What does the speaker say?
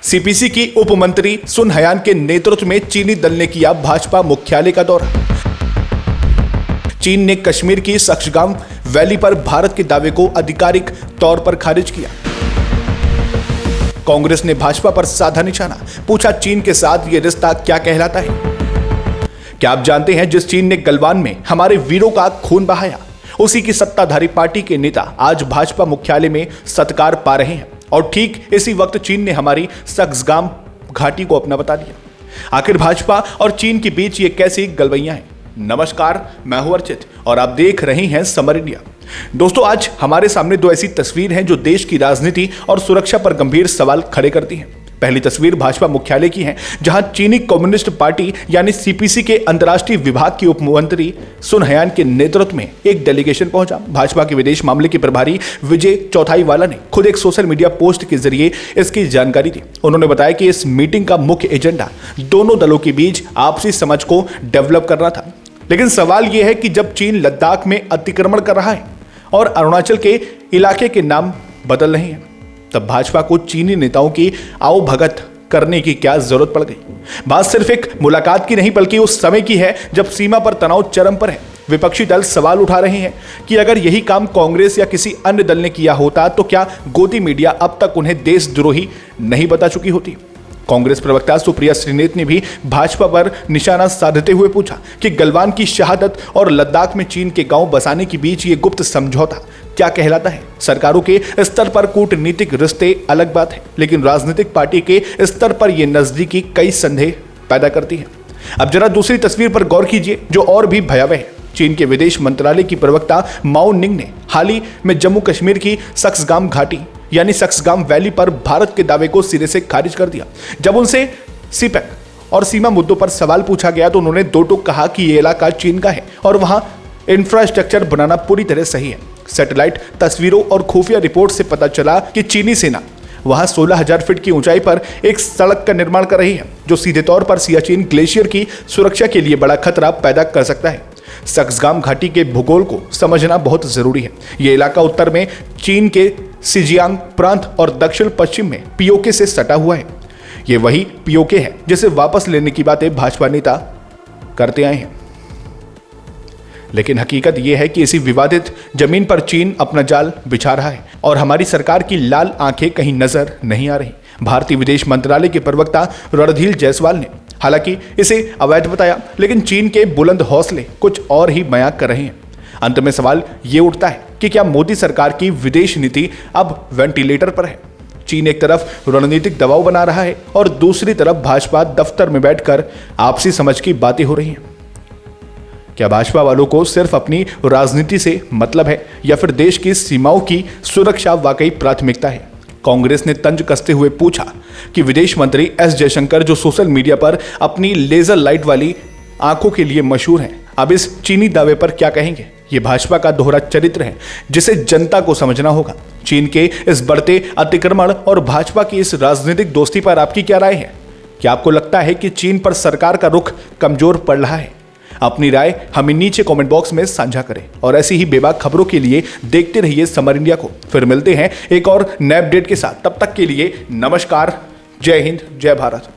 CPC की उप मंत्री सुन हयान के नेतृत्व में चीनी दल ने किया भाजपा मुख्यालय का दौरा। चीन ने कश्मीर की सक्सगाम वैली पर भारत के दावे को आधिकारिक तौर पर खारिज किया। कांग्रेस ने भाजपा पर साधा निशाना, पूछा चीन के साथ यह रिश्ता क्या कहलाता है। क्या आप जानते हैं जिस चीन ने गलवान में हमारे वीरों का खून बहाया, उसी की सत्ताधारी पार्टी के नेता आज भाजपा मुख्यालय में सत्कार पा रहे हैं। और ठीक इसी वक्त चीन ने हमारी सक्सगाम घाटी को अपना बता दिया। आखिर भाजपा और चीन के बीच ये कैसी गलवैयां हैं? नमस्कार, मैं हूं अर्चित और आप देख रहे हैं समर इंडिया। दोस्तों, आज हमारे सामने दो ऐसी तस्वीर हैं जो देश की राजनीति और सुरक्षा पर गंभीर सवाल खड़े करती हैं। पहली तस्वीर भाजपा मुख्यालय की है, जहां चीनी कम्युनिस्ट पार्टी यानी सीपीसी के अंतर्राष्ट्रीय विभाग के उप मंत्री सुन हयान के नेतृत्व में एक डेलीगेशन पहुंचा। भाजपा के विदेश मामले के प्रभारी विजय चौथाईवाला ने खुद एक सोशल मीडिया पोस्ट के जरिए इसकी जानकारी दी। उन्होंने बताया कि इस मीटिंग का मुख्य एजेंडा दोनों दलों के बीच आपसी समझ को डेवलप करना था। लेकिन सवाल यह है कि जब चीन लद्दाख में अतिक्रमण कर रहा है और अरुणाचल के इलाके के नाम बदल रहे हैं, तब भाजपा को चीनी नेताओं की आवभगत करने की क्या जरूरत पड़ गई? बात सिर्फ एक मुलाकात की नहीं बल्कि उस समय की है जब सीमा पर तनाव चरम पर है। विपक्षी दल सवाल उठा रहे हैं कि अगर यही काम कांग्रेस या किसी अन्य दल ने किया होता तो क्या गोदी मीडिया अब तक उन्हें देशद्रोही नहीं बता चुकी होती? कांग्रेस प्रवक्ता सुप्रिया श्रीनेत ने भी भाजपा पर निशाना साधते हुए पूछा कि गलवान की शहादत और लद्दाख में चीन के गांव बसाने के बीच ये गुप्त समझौता क्या कहलाता है? सरकारों के स्तर पर कूटनीतिक रिश्ते अलग बात है, लेकिन राजनीतिक पार्टी के स्तर पर यह नजदीकी कई संदेह पैदा करती है। अब जरा दूसरी तस्वीर पर गौर कीजिए जो और भी भयावह है। चीन के विदेश मंत्रालय की प्रवक्ता माओ निंग ने हाल ही में जम्मू कश्मीर की सक्सगाम घाटी यानी सक्सगाम वैली पर भारत के दावे को सिरे से खारिज कर दिया। जब उनसे सीपेक और सीमा मुद्दों पर सवाल पूछा गया तो उन्होंने दो टूक कहा कि यह इलाका चीन का है और वहां इंफ्रास्ट्रक्चर बनाना पूरी तरह सही है। सैटेलाइट तस्वीरों और खुफिया रिपोर्ट से पता चला कि चीनी सेना वहां 16,000 फीट की ऊंचाई पर एक सड़क का निर्माण कर रही है, जो सीधे तौर पर सियाचिन ग्लेशियर की सुरक्षा के लिए बड़ा खतरा पैदा कर सकता है। सक्सगाम घाटी के भूगोल को समझना बहुत जरूरी है। यह इलाका उत्तर में चीन के सिजियांग प्रांत और दक्षिण पश्चिम में पीओके से सटा हुआ है। यह वही पीओके है जिसे वापस लेने की बातें भाजपा नेता करते आए हैं। लेकिन हकीकत यह है कि इसी विवादित जमीन पर चीन अपना जाल बिछा रहा है और हमारी सरकार की लाल आंखें कहीं नजर नहीं आ रही। भारतीय विदेश मंत्रालय के प्रवक्ता रणधीर जायसवाल ने हालांकि इसे अवैध बताया, लेकिन चीन के बुलंद हौसले कुछ और ही बयां कर रहे हैं। अंत में सवाल ये उठता है कि क्या मोदी सरकार की विदेश नीति अब वेंटिलेटर पर है? चीन एक तरफ रणनीतिक दबाव बना रहा है और दूसरी तरफ भाजपा दफ्तर में बैठकर आपसी समझ की बातें हो रही हैं। क्या भाजपा वालों को सिर्फ अपनी राजनीति से मतलब है या फिर देश की सीमाओं की सुरक्षा वाकई प्राथमिकता है? कांग्रेस ने तंज कसते हुए पूछा कि विदेश मंत्री एस जयशंकर, जो सोशल मीडिया पर अपनी लेजर लाइट वाली आंखों के लिए मशहूर हैं, अब इस चीनी दावे पर क्या कहेंगे? ये भाजपा का दोहरा चरित्र है जिसे जनता को समझना होगा। चीन के इस बढ़ते अतिक्रमण और भाजपा की इस राजनीतिक दोस्ती पर आपकी क्या राय है? क्या आपको लगता है कि चीन पर सरकार का रुख कमजोर पड़ रहा है? अपनी राय हमें नीचे कमेंट बॉक्स में साझा करें और ऐसी ही बेबाक खबरों के लिए देखते रहिए समर इंडिया को। फिर मिलते हैं एक और नए अपडेट के साथ। तब तक के लिए नमस्कार, जय हिंद, जय भारत।